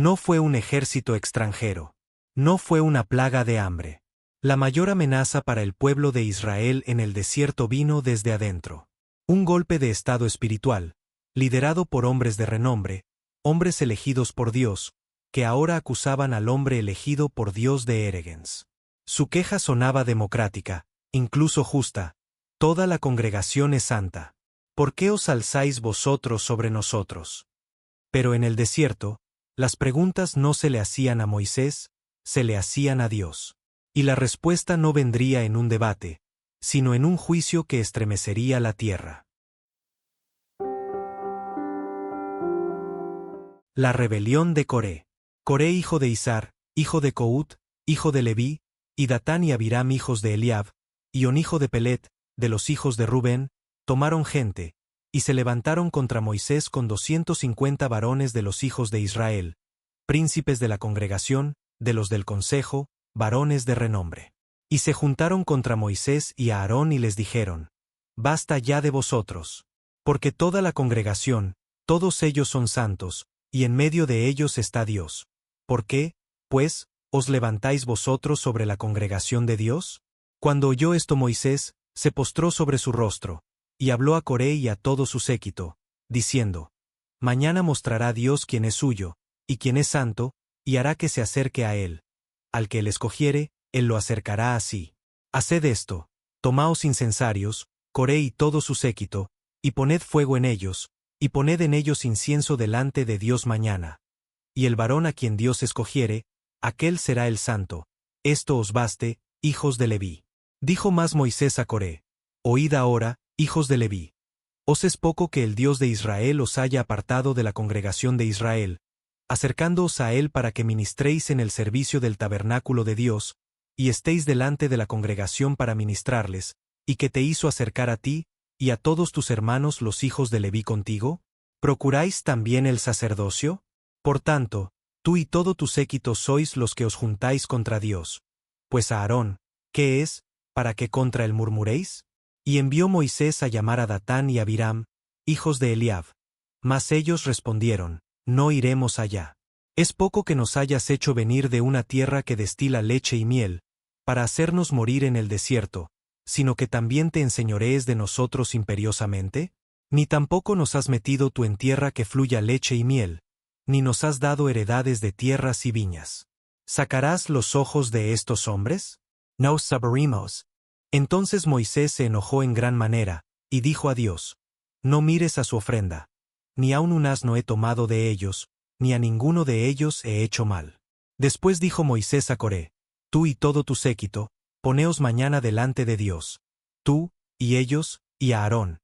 No fue un ejército extranjero. No fue una plaga de hambre. La mayor amenaza para el pueblo de Israel en el desierto vino desde adentro. Un golpe de estado espiritual, liderado por hombres de renombre, hombres elegidos por Dios, que ahora acusaban al hombre elegido por Dios de herejes. Su queja sonaba democrática, incluso justa. Toda la congregación es santa. ¿Por qué os alzáis vosotros sobre nosotros? Pero en el desierto, las preguntas no se le hacían a Moisés, se le hacían a Dios. Y la respuesta no vendría en un debate, sino en un juicio que estremecería la tierra. La rebelión de Coré. Coré hijo de Izar, hijo de Cout, hijo de Leví, y Datán y Abiram hijos de Eliab, y On hijo de Pelet, de los hijos de Rubén, tomaron gente, y se levantaron contra Moisés con 250 varones de los hijos de Israel, príncipes de la congregación, de los del consejo, varones de renombre. Y se juntaron contra Moisés y a Aarón y les dijeron: Basta ya de vosotros, porque toda la congregación, todos ellos son santos, y en medio de ellos está Dios. ¿Por qué, pues, os levantáis vosotros sobre la congregación de Dios? Cuando oyó esto Moisés, se postró sobre su rostro, y habló a Coré y a todo su séquito, diciendo: Mañana mostrará Dios quién es suyo, y quién es santo, y hará que se acerque a él. Al que él escogiere, él lo acercará a sí. Haced esto: tomaos incensarios, Coré y todo su séquito, y poned fuego en ellos, y poned en ellos incienso delante de Dios mañana. Y el varón a quien Dios escogiere, aquel será el santo. Esto os baste, hijos de Leví. Dijo más Moisés a Coré: Oíd ahora, hijos de Leví. ¿Os es poco que el Dios de Israel os haya apartado de la congregación de Israel, acercándoos a él para que ministréis en el servicio del tabernáculo de Dios, y estéis delante de la congregación para ministrarles, y que te hizo acercar a ti, y a todos tus hermanos los hijos de Leví contigo? ¿Procuráis también el sacerdocio? Por tanto, tú y todo tu séquito sois los que os juntáis contra Dios. Pues a Aarón, ¿qué es, para que contra él murmuréis? Y envió Moisés a llamar a Datán y Abiram, hijos de Eliab. Mas ellos respondieron: No iremos allá. Es poco que nos hayas hecho venir de una tierra que destila leche y miel, para hacernos morir en el desierto, sino que también te enseñorees de nosotros imperiosamente. Ni tampoco nos has metido tú en tierra que fluya leche y miel, ni nos has dado heredades de tierras y viñas. ¿Sacarás los ojos de estos hombres? No sabremos. Entonces Moisés se enojó en gran manera, y dijo a Dios: No mires a su ofrenda. Ni aun un asno he tomado de ellos, ni a ninguno de ellos he hecho mal. Después dijo Moisés a Coré: Tú y todo tu séquito, poneos mañana delante de Dios, tú, y ellos, y a Aarón.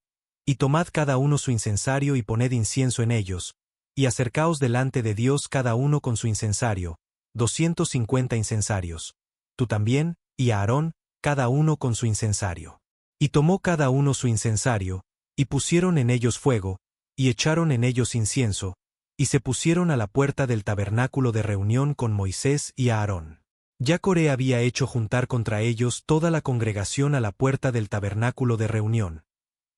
Y tomad cada uno su incensario y poned incienso en ellos, y acercaos delante de Dios cada uno con su incensario, 250 incensarios. Tú también, y a Aarón, cada uno con su incensario. Y tomó cada uno su incensario, y pusieron en ellos fuego, y echaron en ellos incienso, y se pusieron a la puerta del tabernáculo de reunión con Moisés y a Aarón. Ya Coré había hecho juntar contra ellos toda la congregación a la puerta del tabernáculo de reunión.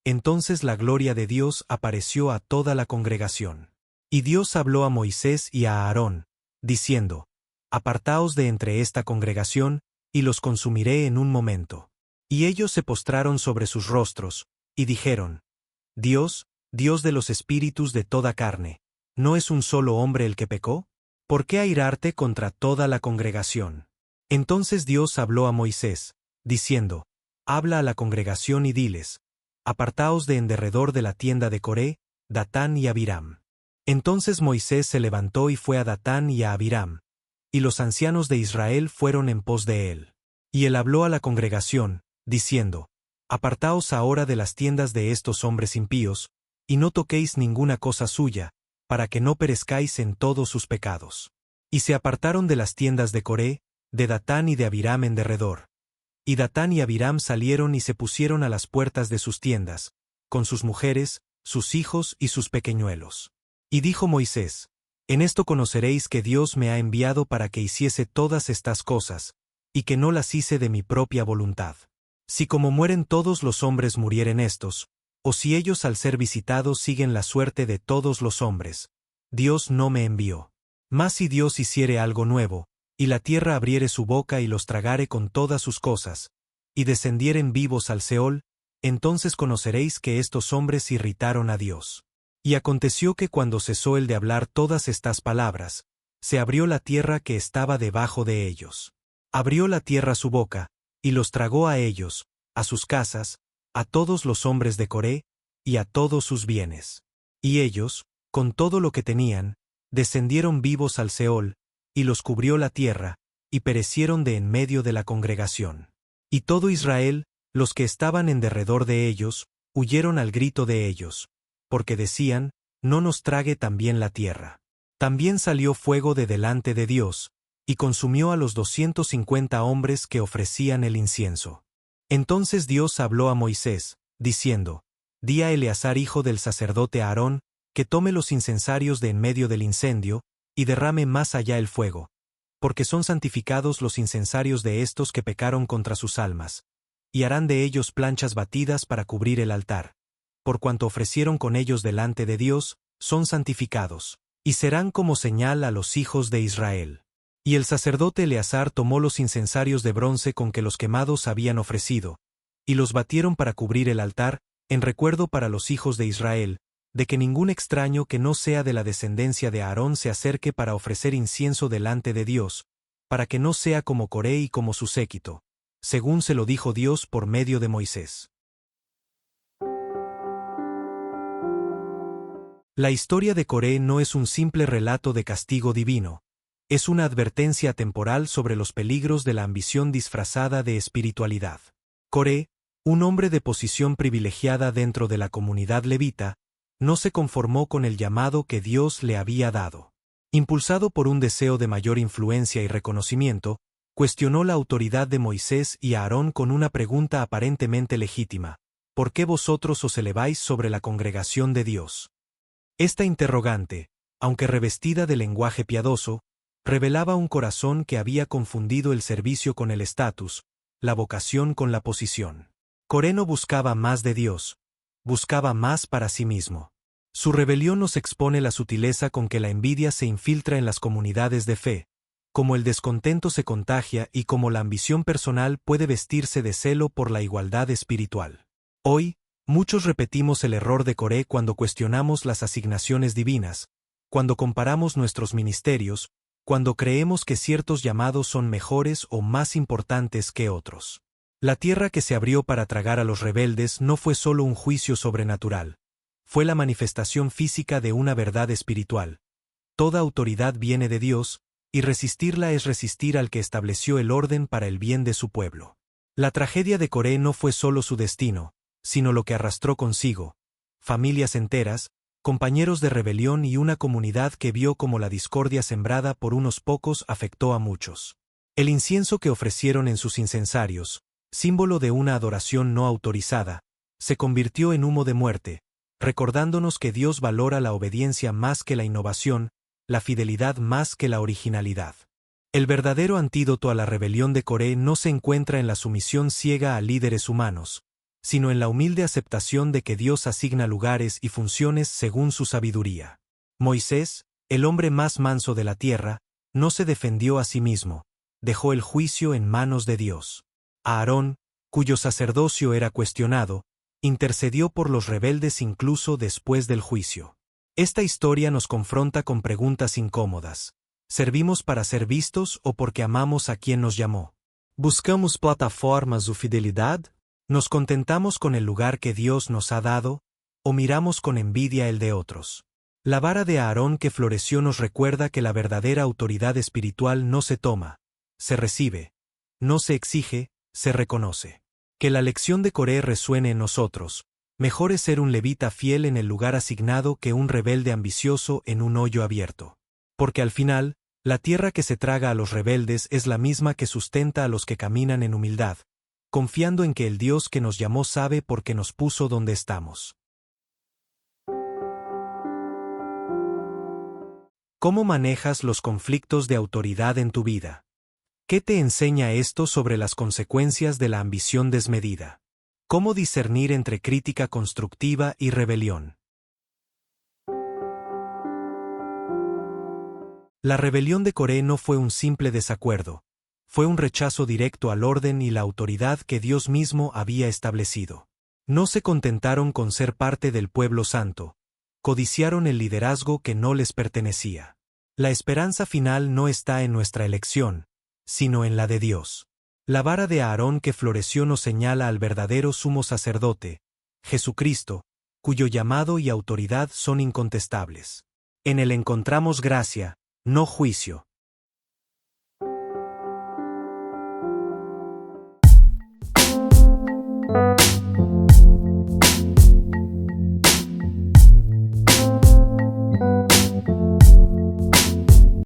Entonces la gloria de Dios apareció a toda la congregación. Y Dios habló a Moisés y a Aarón, diciendo: Apartaos de entre esta congregación, y los consumiré en un momento. Y ellos se postraron sobre sus rostros, y dijeron: Dios, Dios de los espíritus de toda carne, ¿no es un solo hombre el que pecó? ¿Por qué airarte contra toda la congregación? Entonces Dios habló a Moisés, diciendo: Habla a la congregación y diles: Apartaos de en derredor de la tienda de Coré, Datán y Abiram. Entonces Moisés se levantó y fue a Datán y a Abiram, y los ancianos de Israel fueron en pos de él. Y él habló a la congregación, diciendo: Apartaos ahora de las tiendas de estos hombres impíos, y no toquéis ninguna cosa suya, para que no perezcáis en todos sus pecados. Y se apartaron de las tiendas de Coré, de Datán y de Abiram en derredor. Y Datán y Abiram salieron y se pusieron a las puertas de sus tiendas, con sus mujeres, sus hijos y sus pequeñuelos. Y dijo Moisés: En esto conoceréis que Dios me ha enviado para que hiciese todas estas cosas, y que no las hice de mi propia voluntad. Si como mueren todos los hombres murieren estos, o si ellos al ser visitados siguen la suerte de todos los hombres, Dios no me envió. Mas si Dios hiciere algo nuevo, y la tierra abriere su boca y los tragare con todas sus cosas, y descendieren vivos al Seol, entonces conoceréis que estos hombres irritaron a Dios. Y aconteció que cuando cesó el de hablar todas estas palabras, se abrió la tierra que estaba debajo de ellos. Abrió la tierra su boca, y los tragó a ellos, a sus casas, a todos los hombres de Coré, y a todos sus bienes. Y ellos, con todo lo que tenían, descendieron vivos al Seol, y los cubrió la tierra, y perecieron de en medio de la congregación. Y todo Israel, los que estaban en derredor de ellos, huyeron al grito de ellos, porque decían, no nos trague también la tierra. También salió fuego de delante de Dios, y consumió a los 250 hombres que ofrecían el incienso. Entonces Dios habló a Moisés, diciendo, di a Eleazar hijo del sacerdote Aarón, que tome los incensarios de en medio del incendio, y derrame más allá el fuego, porque son santificados los incensarios de estos que pecaron contra sus almas, y harán de ellos planchas batidas para cubrir el altar. Por cuanto ofrecieron con ellos delante de Dios, son santificados, y serán como señal a los hijos de Israel. Y el sacerdote Eleazar tomó los incensarios de bronce con que los quemados habían ofrecido, y los batieron para cubrir el altar, en recuerdo para los hijos de Israel, de que ningún extraño que no sea de la descendencia de Aarón se acerque para ofrecer incienso delante de Dios, para que no sea como Coré y como su séquito, según se lo dijo Dios por medio de Moisés. La historia de Coré no es un simple relato de castigo divino, es una advertencia temporal sobre los peligros de la ambición disfrazada de espiritualidad. Coré, un hombre de posición privilegiada dentro de la comunidad levita, no se conformó con el llamado que Dios le había dado. Impulsado por un deseo de mayor influencia y reconocimiento, cuestionó la autoridad de Moisés y Aarón con una pregunta aparentemente legítima: ¿por qué vosotros os eleváis sobre la congregación de Dios? Esta interrogante, aunque revestida de lenguaje piadoso, revelaba un corazón que había confundido el servicio con el estatus, la vocación con la posición. Coré no buscaba más de Dios, buscaba más para sí mismo. Su rebelión nos expone la sutileza con que la envidia se infiltra en las comunidades de fe, como el descontento se contagia y como la ambición personal puede vestirse de celo por la igualdad espiritual. Hoy, muchos repetimos el error de Coré cuando cuestionamos las asignaciones divinas, cuando comparamos nuestros ministerios, cuando creemos que ciertos llamados son mejores o más importantes que otros. La tierra que se abrió para tragar a los rebeldes no fue solo un juicio sobrenatural, fue la manifestación física de una verdad espiritual. Toda autoridad viene de Dios, y resistirla es resistir al que estableció el orden para el bien de su pueblo. La tragedia de Coré no fue solo su destino, sino lo que arrastró consigo: familias enteras, compañeros de rebelión y una comunidad que vio cómo la discordia sembrada por unos pocos afectó a muchos. El incienso que ofrecieron en sus incensarios, símbolo de una adoración no autorizada, se convirtió en humo de muerte, recordándonos que Dios valora la obediencia más que la innovación, la fidelidad más que la originalidad. El verdadero antídoto a la rebelión de Coré no se encuentra en la sumisión ciega a líderes humanos, sino en la humilde aceptación de que Dios asigna lugares y funciones según su sabiduría. Moisés, el hombre más manso de la tierra, no se defendió a sí mismo, dejó el juicio en manos de Dios. Aarón, cuyo sacerdocio era cuestionado, intercedió por los rebeldes incluso después del juicio. Esta historia nos confronta con preguntas incómodas. ¿Servimos para ser vistos o porque amamos a quien nos llamó? ¿Buscamos plataformas o fidelidad? ¿Nos contentamos con el lugar que Dios nos ha dado, o miramos con envidia el de otros? La vara de Aarón que floreció nos recuerda que la verdadera autoridad espiritual no se toma, se recibe, no se exige, se reconoce. Que la lección de Coré resuene en nosotros: mejor es ser un levita fiel en el lugar asignado que un rebelde ambicioso en un hoyo abierto. Porque al final, la tierra que se traga a los rebeldes es la misma que sustenta a los que caminan en humildad, confiando en que el Dios que nos llamó sabe por qué nos puso donde estamos. ¿Cómo manejas los conflictos de autoridad en tu vida? ¿Qué te enseña esto sobre las consecuencias de la ambición desmedida? ¿Cómo discernir entre crítica constructiva y rebelión? La rebelión de Coré no fue un simple desacuerdo, fue un rechazo directo al orden y la autoridad que Dios mismo había establecido. No se contentaron con ser parte del pueblo santo, codiciaron el liderazgo que no les pertenecía. La esperanza final no está en nuestra elección, sino en la de Dios. La vara de Aarón que floreció nos señala al verdadero sumo sacerdote, Jesucristo, cuyo llamado y autoridad son incontestables. En él encontramos gracia, no juicio.